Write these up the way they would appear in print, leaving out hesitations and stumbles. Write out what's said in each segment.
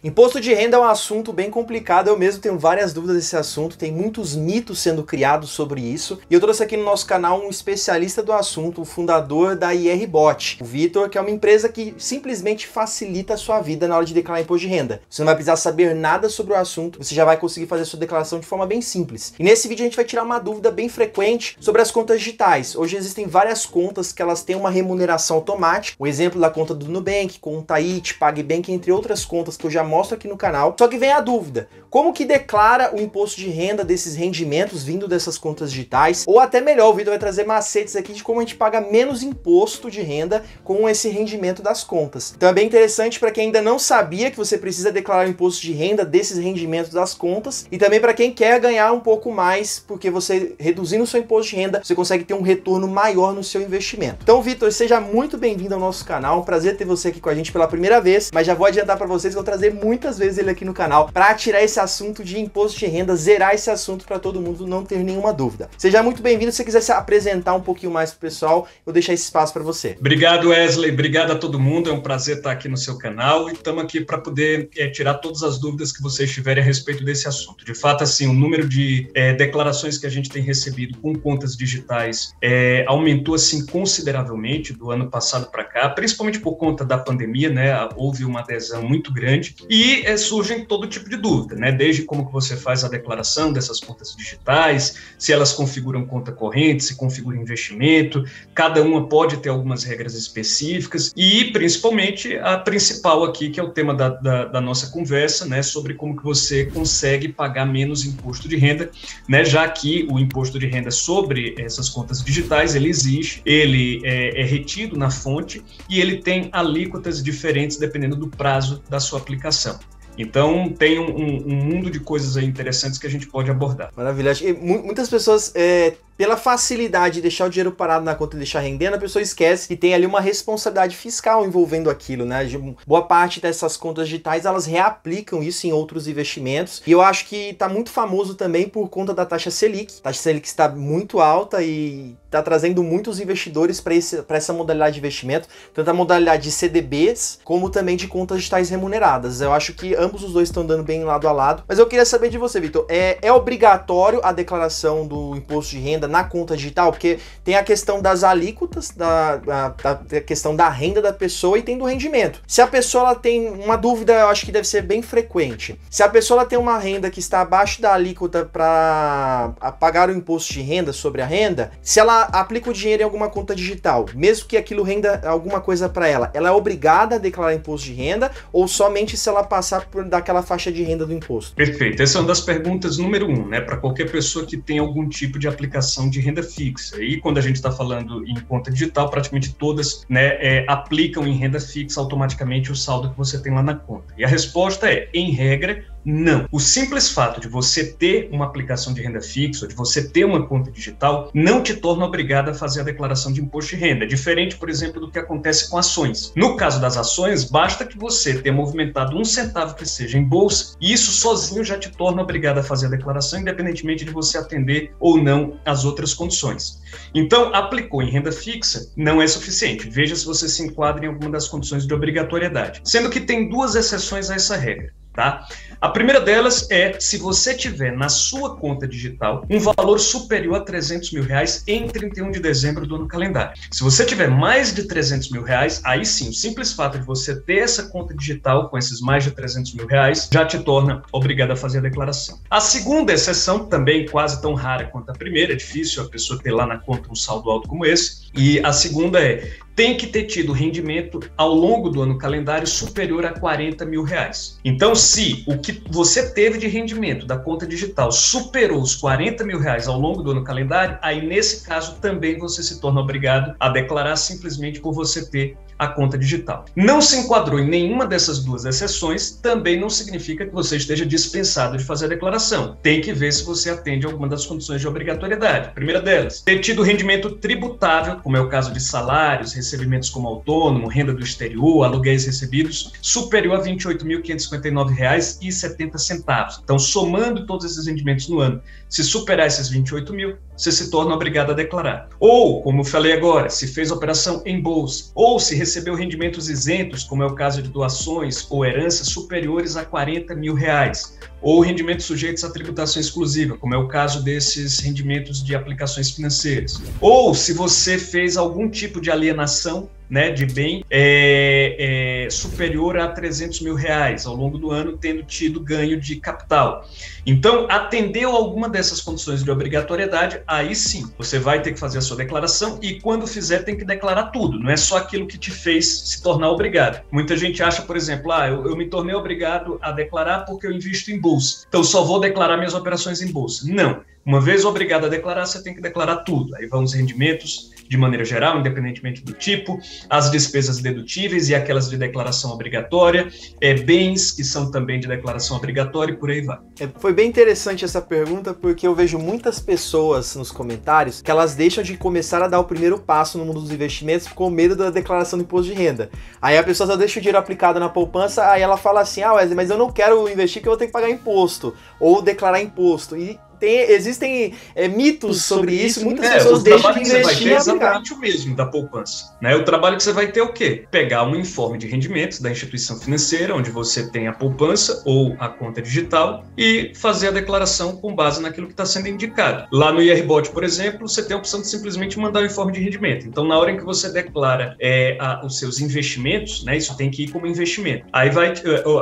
Imposto de renda é um assunto bem complicado, eu mesmo tenho várias dúvidas desse assunto, tem muitos mitos sendo criados sobre isso, e eu trouxe aqui no nosso canal um especialista do assunto, o fundador da IRBot, o Vitor, que é uma empresa que simplesmente facilita a sua vida na hora de declarar imposto de renda. Você não vai precisar saber nada sobre o assunto, você já vai conseguir fazer a sua declaração de forma bem simples. E nesse vídeo a gente vai tirar uma dúvida bem frequente sobre as contas digitais. Hoje existem várias contas que elas têm uma remuneração automática, o exemplo da conta do Nubank, conta IT, PagBank, entre outras contas que eu já mostro aqui no canal. Só que vem a dúvida, como que declara o imposto de renda desses rendimentos vindo dessas contas digitais? Ou até melhor, o Vitor vai trazer macetes aqui de como a gente paga menos imposto de renda com esse rendimento das contas. Então é bem interessante para quem ainda não sabia que você precisa declarar o imposto de renda desses rendimentos das contas, e também para quem quer ganhar um pouco mais, porque você reduzindo o seu imposto de renda, você consegue ter um retorno maior no seu investimento. Então, Vitor, seja muito bem-vindo ao nosso canal, um prazer ter você aqui com a gente pela primeira vez, mas já vou adiantar para vocês que eu vou trazer muitas vezes ele aqui no canal para tirar esse assunto de imposto de renda, zerar esse assunto para todo mundo não ter nenhuma dúvida. Seja muito bem-vindo. Se você quiser se apresentar um pouquinho mais pro pessoal, eu vou deixar esse espaço para você. Obrigado, Wesley. Obrigado a todo mundo. É um prazer estar aqui no seu canal e estamos aqui para poder tirar todas as dúvidas que vocês tiverem a respeito desse assunto. De fato, assim, o número de declarações que a gente tem recebido com contas digitais aumentou assim consideravelmente do ano passado para cá, principalmente por conta da pandemia, né? Houve uma adesão muito grande e surgem todo tipo de dúvida, né? Desde como que você faz a declaração dessas contas digitais, se elas configuram conta corrente, se configura investimento, cada uma pode ter algumas regras específicas e principalmente a principal aqui, que é o tema da nossa conversa, né? Sobre como que você consegue pagar menos imposto de renda, né? Já que o imposto de renda sobre essas contas digitais, ele existe, ele é retido na fonte e ele tem alíquotas diferentes dependendo do prazo da sua aplicação. Então, tem um mundo de coisas aí interessantes que a gente pode abordar. Maravilha. E muitas pessoas, pela facilidade de deixar o dinheiro parado na conta e deixar rendendo, a pessoa esquece que tem ali uma responsabilidade fiscal envolvendo aquilo, né? Boa parte dessas contas digitais, elas reaplicam isso em outros investimentos. E eu acho que está muito famoso também por conta da taxa Selic. A taxa Selic está muito alta e está trazendo muitos investidores para essa modalidade de investimento, tanto a modalidade de CDBs, como também de contas digitais remuneradas. Eu acho que ambos os dois estão dando bem lado a lado. Mas eu queria saber de você, Vitor, é obrigatório a declaração do imposto de renda na conta digital? Porque tem a questão das alíquotas, da questão da renda da pessoa e tem do rendimento. Se a pessoa ela tem uma dúvida, eu acho que deve ser bem frequente. Se a pessoa ela tem uma renda que está abaixo da alíquota para pagar o imposto de renda sobre a renda, se ela aplica o dinheiro em alguma conta digital, mesmo que aquilo renda alguma coisa para ela é obrigada a declarar imposto de renda ou somente se ela passar por daquela faixa de renda do imposto? Perfeito. Essa é uma das perguntas número 1, né? Para qualquer pessoa que tem algum tipo de aplicação de renda fixa. E quando a gente está falando em conta digital, praticamente todas, né, aplicam em renda fixa automaticamente o saldo que você tem lá na conta. E a resposta é, em regra, não. O simples fato de você ter uma aplicação de renda fixa, de você ter uma conta digital, não te torna obrigado a fazer a declaração de imposto de renda. Diferente, por exemplo, do que acontece com ações. No caso das ações, basta que você tenha movimentado 1 centavo que seja em bolsa, e isso sozinho já te torna obrigado a fazer a declaração, independentemente de você atender ou não as outras condições. Então, aplicou em renda fixa, não é suficiente. Veja se você se enquadra em alguma das condições de obrigatoriedade. Sendo que tem 2 exceções a essa regra. Tá? A primeira delas é se você tiver na sua conta digital um valor superior a R$300 mil em 31 de dezembro do ano calendário. Se você tiver mais de R$300 mil, aí sim, o simples fato de você ter essa conta digital com esses mais de R$300 mil já te torna obrigado a fazer a declaração. A segunda exceção, também quase tão rara quanto a primeira, é difícil a pessoa ter lá na conta um saldo alto como esse, e a segunda tem que ter tido rendimento ao longo do ano calendário superior a R$40 mil. Então, se o que você teve de rendimento da conta digital superou os R$40 mil ao longo do ano calendário, aí nesse caso também você se torna obrigado a declarar simplesmente por você ter a conta digital. Não se enquadrou em nenhuma dessas 2 exceções, também não significa que você esteja dispensado de fazer a declaração. Tem que ver se você atende a alguma das condições de obrigatoriedade. Primeira delas, ter tido rendimento tributável, como é o caso de salários, recebimentos como autônomo, renda do exterior, aluguéis recebidos, superior a R$ 28.559,70. Então, somando todos esses rendimentos no ano, se superar esses 28 mil, você se torna obrigado a declarar. Ou, como eu falei agora, se fez operação em bolsa, ou se recebeu rendimentos isentos, como é o caso de doações ou heranças superiores a R$40 mil, ou rendimentos sujeitos à tributação exclusiva, como é o caso desses rendimentos de aplicações financeiras. Ou se você fez algum tipo de alienação, né, de bem superior a R$300 mil ao longo do ano, tendo tido ganho de capital. Então, atendeu alguma dessas condições de obrigatoriedade, aí sim, você vai ter que fazer a sua declaração e quando fizer tem que declarar tudo, não é só aquilo que te fez se tornar obrigado. Muita gente acha, por exemplo, eu me tornei obrigado a declarar porque eu invisto em bolsa, então só vou declarar minhas operações em bolsa. Não. Uma vez obrigado a declarar, você tem que declarar tudo. Aí vão os rendimentos de maneira geral, independentemente do tipo, as despesas dedutíveis e aquelas de declaração obrigatória, bens que são também de declaração obrigatória e por aí vai. Foi bem interessante essa pergunta porque eu vejo muitas pessoas nos comentários que elas deixam de começar a dar o primeiro passo no mundo dos investimentos com medo da declaração do imposto de renda. Aí a pessoa só deixa o dinheiro aplicado na poupança, aí ela fala assim, Wesley, mas eu não quero investir porque eu vou ter que pagar imposto ou declarar imposto. E existem mitos sobre isso, muitas pessoas deixam de investir. É exatamente o mesmo da poupança, né? O trabalho que você vai ter é o quê? Pegar um informe de rendimentos da instituição financeira, onde você tem a poupança ou a conta digital, e fazer a declaração com base naquilo que está sendo indicado. Lá no IRBOT, por exemplo, você tem a opção de simplesmente mandar o informe de rendimento. Então, na hora em que você declara os seus investimentos, né, isso tem que ir como investimento. Aí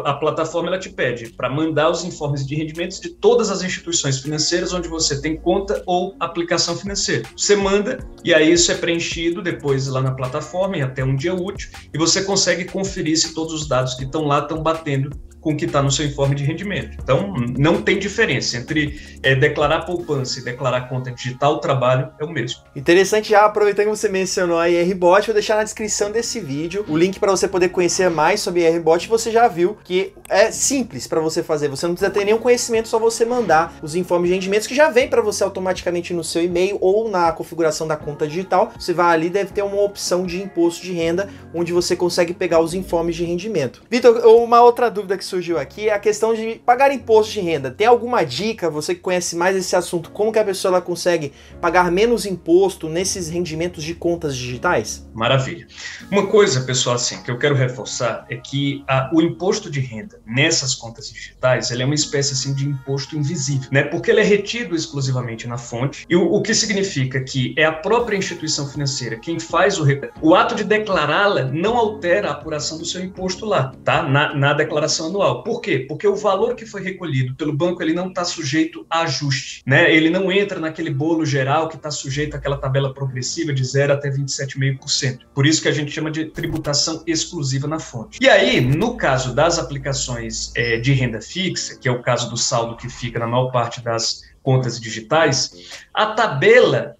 a plataforma ela te pede para mandar os informes de rendimentos de todas as instituições financeiras onde você tem conta ou aplicação financeira. Você manda e aí isso é preenchido depois lá na plataforma em até um dia útil e você consegue conferir se todos os dados que estão lá estão batendo com o que está no seu informe de rendimento. Então, não tem diferença entre declarar poupança e declarar conta digital, o trabalho é o mesmo. Interessante, já aproveitando que você mencionou a IRBOT, vou deixar na descrição desse vídeo o link para você poder conhecer mais sobre a IRBOT. Você já viu que é simples para você fazer, você não precisa ter nenhum conhecimento, só você mandar os informes de rendimentos que já vem para você automaticamente no seu e-mail ou na configuração da conta digital. Você vai ali, deve ter uma opção de imposto de renda, onde você consegue pegar os informes de rendimento. Vitor, uma outra dúvida que surgiu aqui é a questão de pagar imposto de renda. Tem alguma dica, você que conhece mais esse assunto, como que a pessoa ela consegue pagar menos imposto nesses rendimentos de contas digitais? Maravilha. Uma coisa, pessoal, assim, que eu quero reforçar é que o imposto de renda nessas contas digitais, ele é uma espécie assim de imposto invisível, né? Porque ele é retido exclusivamente na fonte, e o que significa que é a própria instituição financeira quem faz o ato de declará-la não altera a apuração do seu imposto lá, tá? Na declaração anual. Por quê? Porque o valor que foi recolhido pelo banco, ele não está sujeito a ajuste, né? Ele não entra naquele bolo geral que está sujeito àquela tabela progressiva de 0 até 27,5%. Por isso que a gente chama de tributação exclusiva na fonte. E aí, no caso das aplicações de renda fixa, que é o caso do saldo que fica na maior parte das contas digitais, a tabela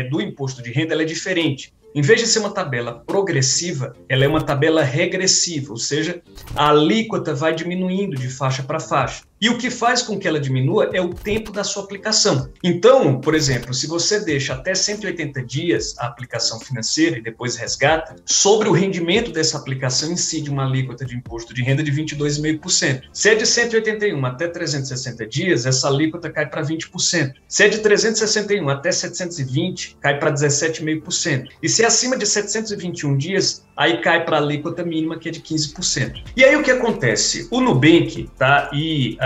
do imposto de renda ela é diferente. Em vez de ser uma tabela progressiva, ela é uma tabela regressiva, ou seja, a alíquota vai diminuindo de faixa para faixa. E o que faz com que ela diminua é o tempo da sua aplicação. Então, por exemplo, se você deixa até 180 dias a aplicação financeira e depois resgata, sobre o rendimento dessa aplicação incide uma alíquota de imposto de renda de 22,5%. Se é de 181 até 360 dias, essa alíquota cai para 20%. Se é de 361 até 720, cai para 17,5%. E se é acima de 721 dias, aí cai para a alíquota mínima, que é de 15%. E aí o que acontece? O Nubank, tá? E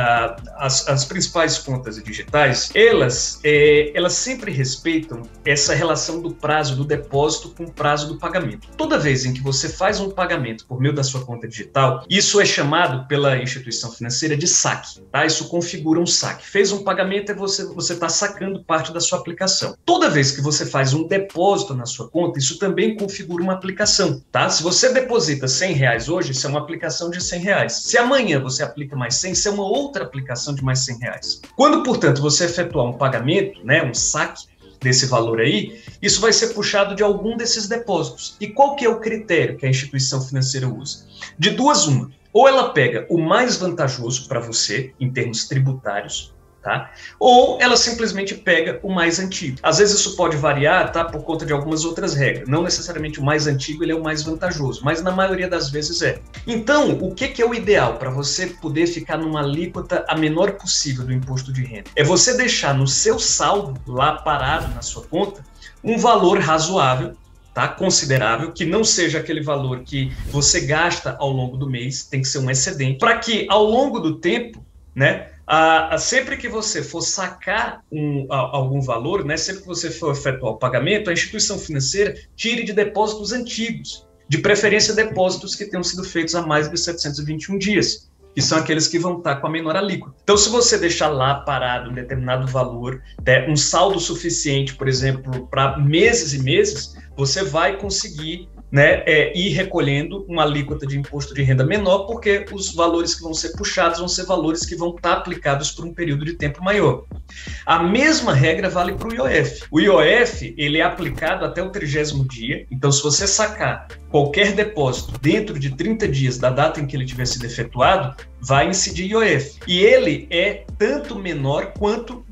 as principais contas digitais, elas sempre respeitam essa relação do prazo do depósito com o prazo do pagamento. Toda vez em que você faz um pagamento por meio da sua conta digital, isso é chamado pela instituição financeira de saque, tá? Isso configura um saque. Fez um pagamento, você está sacando parte da sua aplicação. Toda vez que você faz um depósito na sua conta, isso também configura uma aplicação, tá? Se você deposita R$100 hoje, isso é uma aplicação de R$100. Se amanhã você aplica mais 100, isso é uma outra aplicação de mais R$100. Quando, portanto, você efetuar um pagamento, né, um saque desse valor aí, isso vai ser puxado de algum desses depósitos. E qual que é o critério que a instituição financeira usa? De duas, uma. Ou ela pega o mais vantajoso para você, em termos tributários, Tá? Ou ela simplesmente pega o mais antigo. Às vezes isso pode variar, tá? Por conta de algumas outras regras. Não necessariamente o mais antigo ele é o mais vantajoso, mas na maioria das vezes é. Então, o que é o ideal para você poder ficar numa alíquota a menor possível do imposto de renda? É você deixar no seu saldo, lá parado na sua conta, um valor razoável, tá? Considerável, que não seja aquele valor que você gasta ao longo do mês, tem que ser um excedente, para que ao longo do tempo, né? Sempre que você for sacar algum valor, né, sempre que você for efetuar o pagamento, a instituição financeira tire de depósitos antigos, de preferência depósitos que tenham sido feitos há mais de 721 dias, que são aqueles que vão estar com a menor alíquota. Então, se você deixar lá parado um determinado valor, né, um saldo suficiente, por exemplo, para meses e meses, você vai conseguir, né, ir recolhendo uma alíquota de imposto de renda menor, porque os valores que vão ser puxados vão ser valores que vão estar aplicados por um período de tempo maior. A mesma regra vale para o IOF. O IOF, ele é aplicado até o 30º dia, então se você sacar qualquer depósito dentro de 30 dias da data em que ele tiver sido efetuado, vai incidir IOF. E ele é tanto menor quanto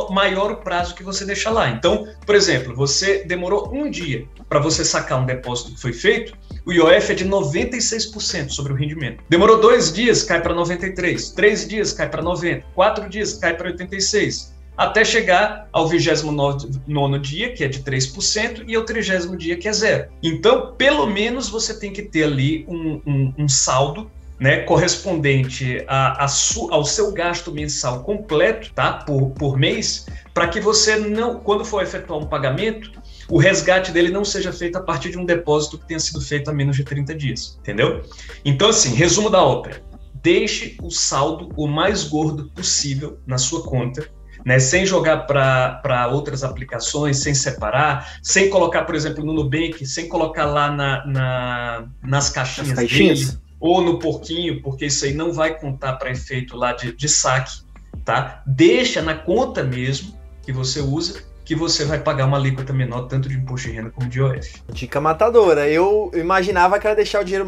maior o prazo que você deixa lá. Então, por exemplo, você demorou um dia para você sacar um depósito que foi feito, o IOF é de 96% sobre o rendimento. Demorou 2 dias, cai para 93%. 3 dias, cai para 90%. 4 dias, cai para 86%. Até chegar ao 29º dia, que é de 3%, e ao 30º dia, que é 0%. Então, pelo menos você tem que ter ali um saldo, né, correspondente ao seu gasto mensal completo, tá, por mês, para que você não, quando for efetuar um pagamento, o resgate dele não seja feito a partir de um depósito que tenha sido feito há menos de 30 dias, entendeu? Então, assim, resumo da ópera: deixe o saldo o mais gordo possível na sua conta, né, sem jogar para outras aplicações, sem separar, sem colocar, por exemplo, no Nubank, sem colocar lá nas caixinhas dele, ou no porquinho, porque isso aí não vai contar para efeito lá de saque, tá? Deixa na conta mesmo que você usa, que você vai pagar uma alíquota menor, tanto de imposto de renda como de IOF. Dica matadora. Eu imaginava que era deixar o dinheiro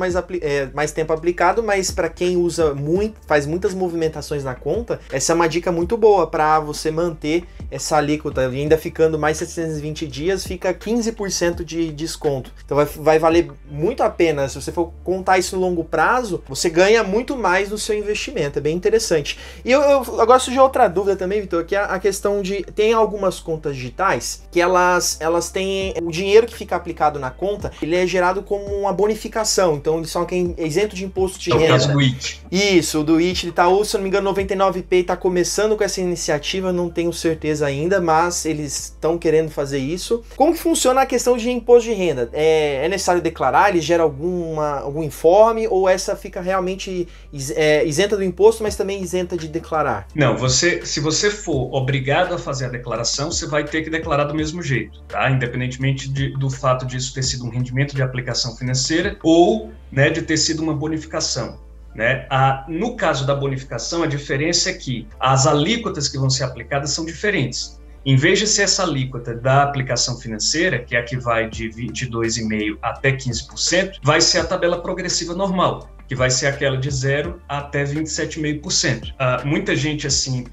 mais tempo aplicado, mas para quem usa muito, faz muitas movimentações na conta, essa é uma dica muito boa para você manter essa alíquota. E ainda ficando mais 720 dias, fica 15% de desconto. Então vai valer muito a pena. Se você for contar isso no longo prazo, você ganha muito mais no seu investimento. É bem interessante. E eu agora surgiu outra dúvida também, Vitor, que é a questão de... Tem algumas contas digitais que elas têm o dinheiro que fica aplicado na conta, ele é gerado como uma bonificação, então eles são isento de imposto de renda. É o caso do IT. Isso, o do IT, ele tá, ou se eu não me engano, 99Pay tá começando com essa iniciativa, não tenho certeza ainda, mas eles estão querendo fazer isso. Como que funciona a questão de imposto de renda? É necessário declarar, ele gera algum informe, ou essa fica realmente isenta do imposto, mas também isenta de declarar? Não, se você for obrigado a fazer a declaração, você vai ter que declarar do mesmo jeito, tá? Independentemente do fato disso ter sido um rendimento de aplicação financeira ou, né, de ter sido uma bonificação, né? No caso da bonificação, a diferença é que as alíquotas que vão ser aplicadas são diferentes. Em vez de ser essa alíquota da aplicação financeira, que é a que vai de 22,5% até 15%, vai ser a tabela progressiva normal, que vai ser aquela de 0% até 27,5%. Muita gente assim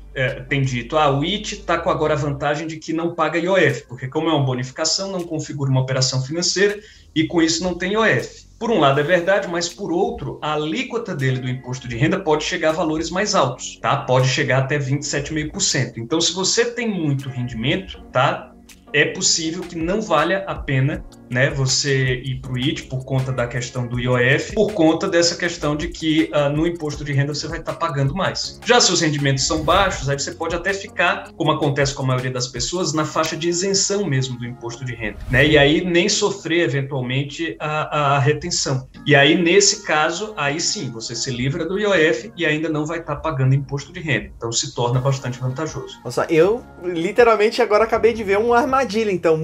tem dito, o IT está com agora a vantagem de que não paga IOF, porque como é uma bonificação, não configura uma operação financeira e com isso não tem IOF. Por um lado é verdade, mas por outro, a alíquota dele do imposto de renda pode chegar a valores mais altos, tá? Pode chegar até 27,5%. Então, se você tem muito rendimento, tá? É possível que não valha a pena, né, você ir para o IT por conta da questão do IOF, por conta dessa questão de que no imposto de renda você vai estar pagando mais. Já se os rendimentos são baixos, aí você pode até ficar, como acontece com a maioria das pessoas, na faixa de isenção mesmo do imposto de renda, né, e aí nem sofrer eventualmente a retenção. E aí, nesse caso, aí sim, você se livra do IOF e ainda não vai estar pagando imposto de renda. Então se torna bastante vantajoso. Nossa, eu literalmente agora acabei de ver uma armadilha. Então,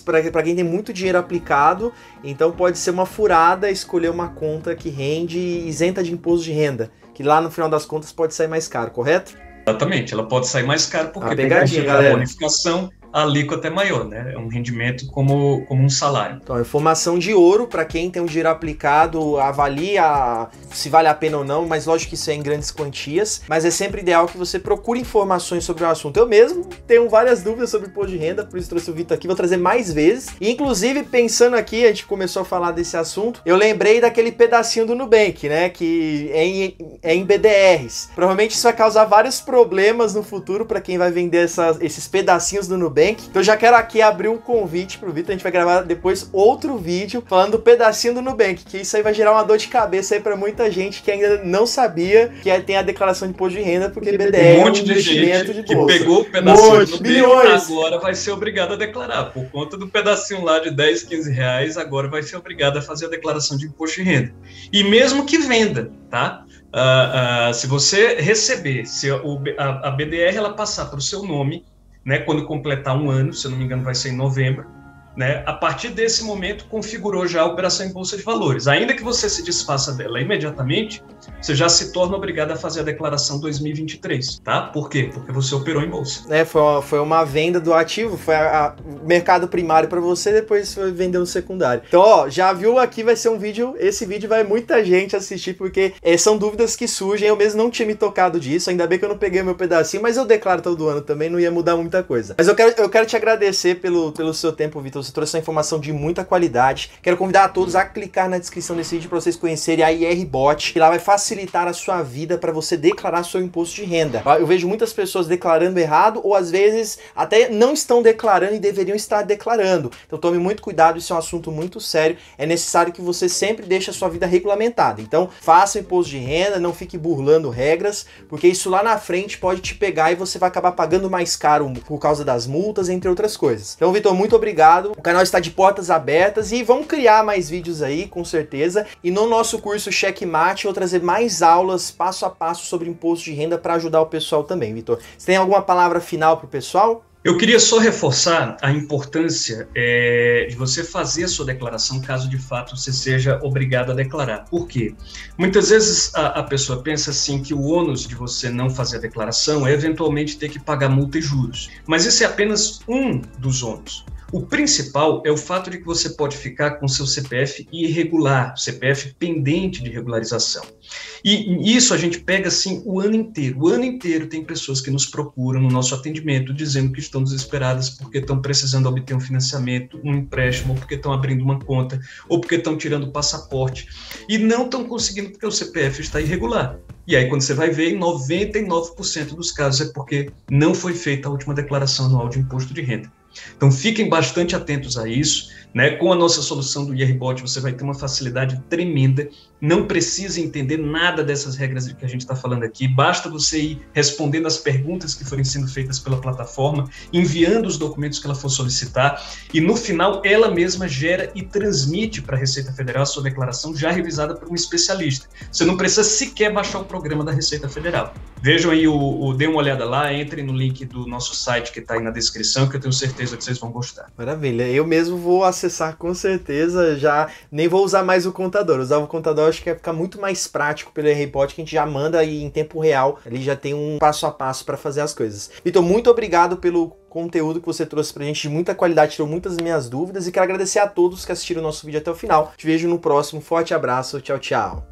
para quem tem muito dinheiro aplicado, então pode ser uma furada escolher uma conta que rende isenta de imposto de renda, que lá no final das contas pode sair mais caro, correto? Exatamente, ela pode sair mais caro porque pegadinha, a bonificação a alíquota é maior, né? É um rendimento como um salário. Então, informação de ouro para quem tem o dinheiro aplicado, avalia se vale a pena ou não, mas lógico que isso é em grandes quantias, mas é sempre ideal que você procure informações sobre o assunto. Eu mesmo tenho várias dúvidas sobre imposto de renda, por isso trouxe o Vitor aqui, vou trazer mais vezes. E, inclusive, pensando aqui, a gente começou a falar desse assunto, eu lembrei daquele pedacinho do Nubank, né, que é em BDRs. Provavelmente isso vai causar vários problemas no futuro para quem vai vender esses pedacinhos do Nubank. Então eu já quero aqui abrir um convite pro Vitor, a gente vai gravar depois outro vídeo falando do pedacinho do Nubank, que isso aí vai gerar uma dor de cabeça aí pra muita gente que ainda não sabia que tem a declaração de imposto de renda, porque BDR um monte de gente que pegou o pedacinho do Nubank, agora vai ser obrigado a declarar. Por conta do pedacinho lá de 10, 15 reais, agora vai ser obrigado a fazer a declaração de imposto de renda. E mesmo que venda, tá? Se você receber, se a BDR ela passar para o seu nome, né, quando completar um ano, se eu não me engano vai ser em novembro, né, a partir desse momento configurou já a operação em bolsa de valores. Ainda que você se desfaça dela imediatamente, você já se torna obrigado a fazer a declaração 2023, tá? Por quê? Porque você operou em bolsa. Foi uma venda do ativo, foi o mercado primário para você, depois foi vender no secundário. Então, ó, já viu aqui, vai ser um vídeo, esse vídeo vai muita gente assistir, porque são dúvidas que surgem, eu mesmo não tinha me tocado disso, ainda bem que eu não peguei o meu pedacinho, mas eu declaro todo ano também, não ia mudar muita coisa. Mas eu quero te agradecer pelo seu tempo, Vitor, você trouxe essa informação de muita qualidade. Quero convidar a todos a clicar na descrição desse vídeo para vocês conhecerem a IRBot, que lá vai facilitar a sua vida para você declarar seu imposto de renda. Eu vejo muitas pessoas declarando errado, ou às vezes até não estão declarando e deveriam estar declarando. Então tome muito cuidado, isso é um assunto muito sério. É necessário que você sempre deixe a sua vida regulamentada. Então faça o imposto de renda, não fique burlando regras, porque isso lá na frente pode te pegar e você vai acabar pagando mais caro por causa das multas, entre outras coisas. Então, Vitor, muito obrigado. O canal está de portas abertas e vamos criar mais vídeos aí, com certeza. E no nosso curso Checkmate eu vou trazer mais aulas passo a passo sobre imposto de renda para ajudar o pessoal também, Vitor. Você tem alguma palavra final para o pessoal? Eu queria só reforçar a importância de você fazer a sua declaração caso de fato você seja obrigado a declarar. Por quê? Muitas vezes a pessoa pensa assim que o ônus de você não fazer a declaração é eventualmente ter que pagar multa e juros. Mas isso é apenas um dos ônus. O principal é o fato de que você pode ficar com seu CPF irregular, CPF pendente de regularização. E isso a gente pega assim o ano inteiro. O ano inteiro tem pessoas que nos procuram no nosso atendimento dizendo que estão desesperadas porque estão precisando obter um financiamento, um empréstimo, ou porque estão abrindo uma conta, ou porque estão tirando o passaporte e não estão conseguindo porque o CPF está irregular. E aí, quando você vai ver, em 99% dos casos é porque não foi feita a última declaração anual de imposto de renda. Então, fiquem bastante atentos a isso, né? Com a nossa solução do IRBot, você vai ter uma facilidade tremenda, não precisa entender nada dessas regras que a gente está falando aqui, basta você ir respondendo as perguntas que forem sendo feitas pela plataforma, enviando os documentos que ela for solicitar, e no final, ela mesma gera e transmite para a Receita Federal a sua declaração já revisada por um especialista. Você não precisa sequer baixar o programa da Receita Federal. Vejam aí, dê uma olhada lá, entrem no link do nosso site que está aí na descrição, que eu tenho certeza que vocês vão gostar. Maravilha, eu mesmo vou acessar com certeza, já nem vou usar mais o contador, usar o contador acho que vai ficar muito mais prático pelo IRBot, que a gente já manda aí em tempo real, ele já tem um passo a passo para fazer as coisas. Vitor, muito obrigado pelo conteúdo que você trouxe pra gente de muita qualidade, tirou muitas das minhas dúvidas e quero agradecer a todos que assistiram o nosso vídeo até o final. Te vejo no próximo, forte abraço, tchau, tchau.